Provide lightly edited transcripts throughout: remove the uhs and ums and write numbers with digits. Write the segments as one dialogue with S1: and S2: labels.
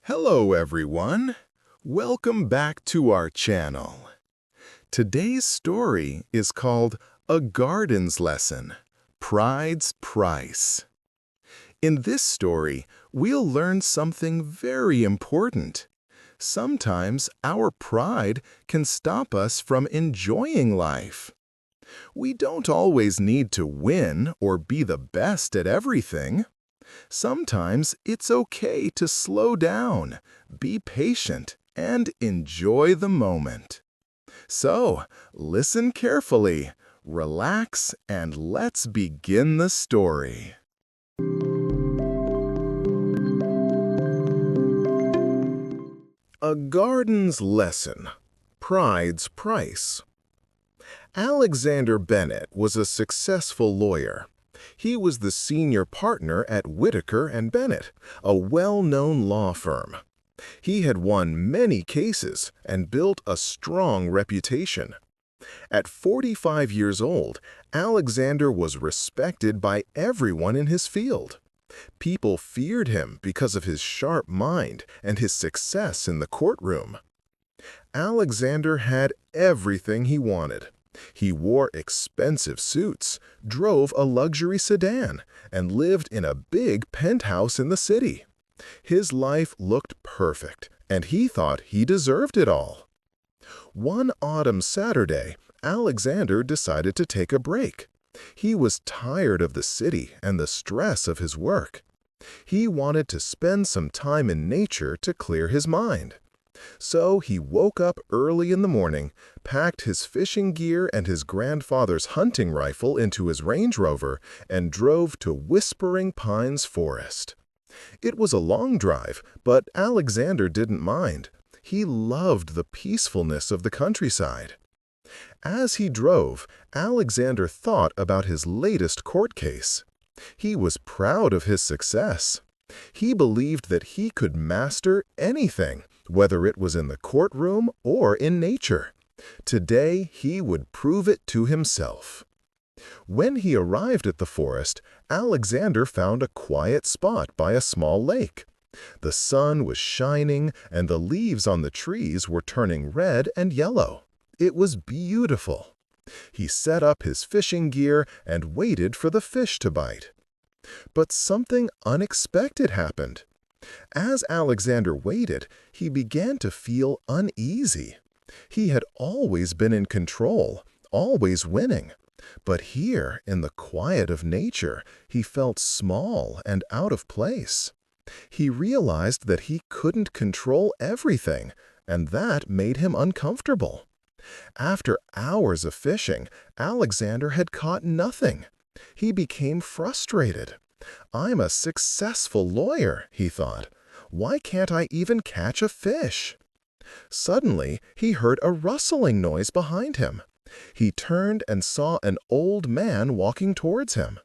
S1: Hello everyone! Welcome back to our channel. Today's story is called A Garden's Lesson, Pride's Price. In this story, we'll learn something very important. Sometimes our pride can stop us from enjoying life. We don't always need to win or be the best at everything. Sometimes it's okay to slow down, be patient, and enjoy the moment. So, listen carefully, relax, and let's begin the story. A Garden's Lesson, Pride's Price. Alexander Bennett was a successful lawyer. He was the senior partner at Whitaker and Bennett, a well-known law firm. He had won many cases and built a strong reputation. At 45 years old, Alexander was respected by everyone in his field. People feared him because of his sharp mind and his success in the courtroom. Alexander had everything he wanted. He wore expensive suits, drove a luxury sedan, and lived in a big penthouse in the city. His life looked perfect, and he thought he deserved it all. One autumn Saturday, Alexander decided to take a break. He was tired of the city and the stress of his work. He wanted to spend some time in nature to clear his mind. So he woke up early in the morning, packed his fishing gear and his grandfather's hunting rifle into his Range Rover, and drove to Whispering Pines Forest. It was a long drive, but Alexander didn't mind. He loved the peacefulness of the countryside. As he drove, Alexander thought about his latest court case. He was proud of his success. He believed that he could master anything, whether it was in the courtroom or in nature. Today, he would prove it to himself. When he arrived at the forest, Alexander found a quiet spot by a small lake. The sun was shining, and the leaves on the trees were turning red and yellow. It was beautiful. He set up his fishing gear and waited for the fish to bite. But something unexpected happened. As Alexander waited, he began to feel uneasy. He had always been in control, always winning. But here, in the quiet of nature, he felt small and out of place. He realized that he couldn't control everything, and that made him uncomfortable. After hours of fishing, Alexander had caught nothing. He became frustrated. "I'm a successful lawyer," he thought. "Why can't I even catch a fish?" Suddenly, he heard a rustling noise behind him. He turned and saw an old man walking towards him.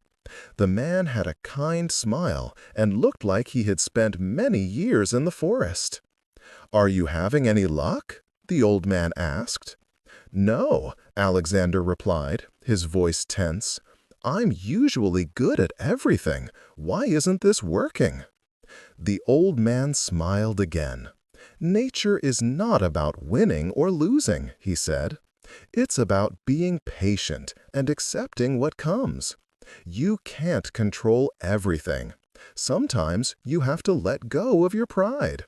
S1: The man had a kind smile and looked like he had spent many years in the forest. "Are you having any luck?" the old man asked. "No," Alexander replied, his voice tense. "I'm usually good at everything. Why isn't this working?" The old man smiled again. "Nature is not about winning or losing," he said. "It's about being patient and accepting what comes. You can't control everything. Sometimes you have to let go of your pride."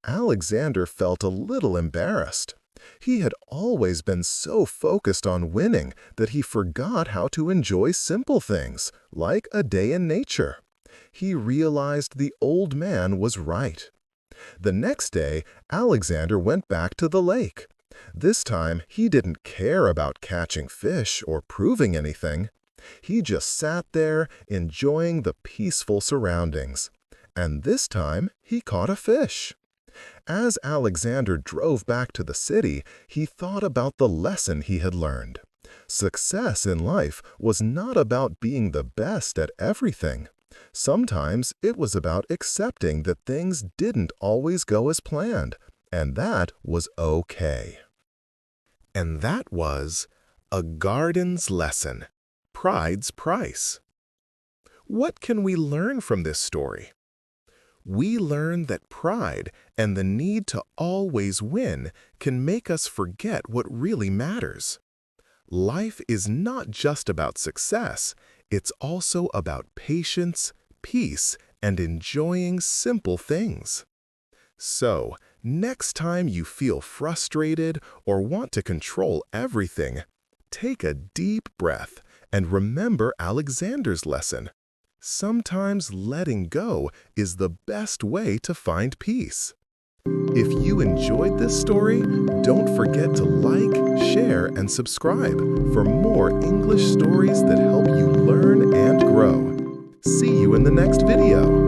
S1: Alexander felt a little embarrassed. He had always been so focused on winning that he forgot how to enjoy simple things, like a day in nature. He realized the old man was right. The next day, Alexander went back to the lake. This time, he didn't care about catching fish or proving anything. He just sat there, enjoying the peaceful surroundings. And this time, he caught a fish. As Alexander drove back to the city, he thought about the lesson he had learned. Success in life was not about being the best at everything. Sometimes it was about accepting that things didn't always go as planned, and that was okay. And that was A Garden's Lesson, Pride's Price. What can we learn from this story? we learn that pride and the need to always win can make us forget what really matters. Life is not just about success, it's also about patience, peace, and enjoying simple things. So, next time you feel frustrated or want to control everything, take a deep breath and remember Alexander's lesson. Sometimes letting go is the best way to find peace. If you enjoyed this story, don't forget to like, share, and subscribe for more English stories that help you learn and grow. See you in the next video.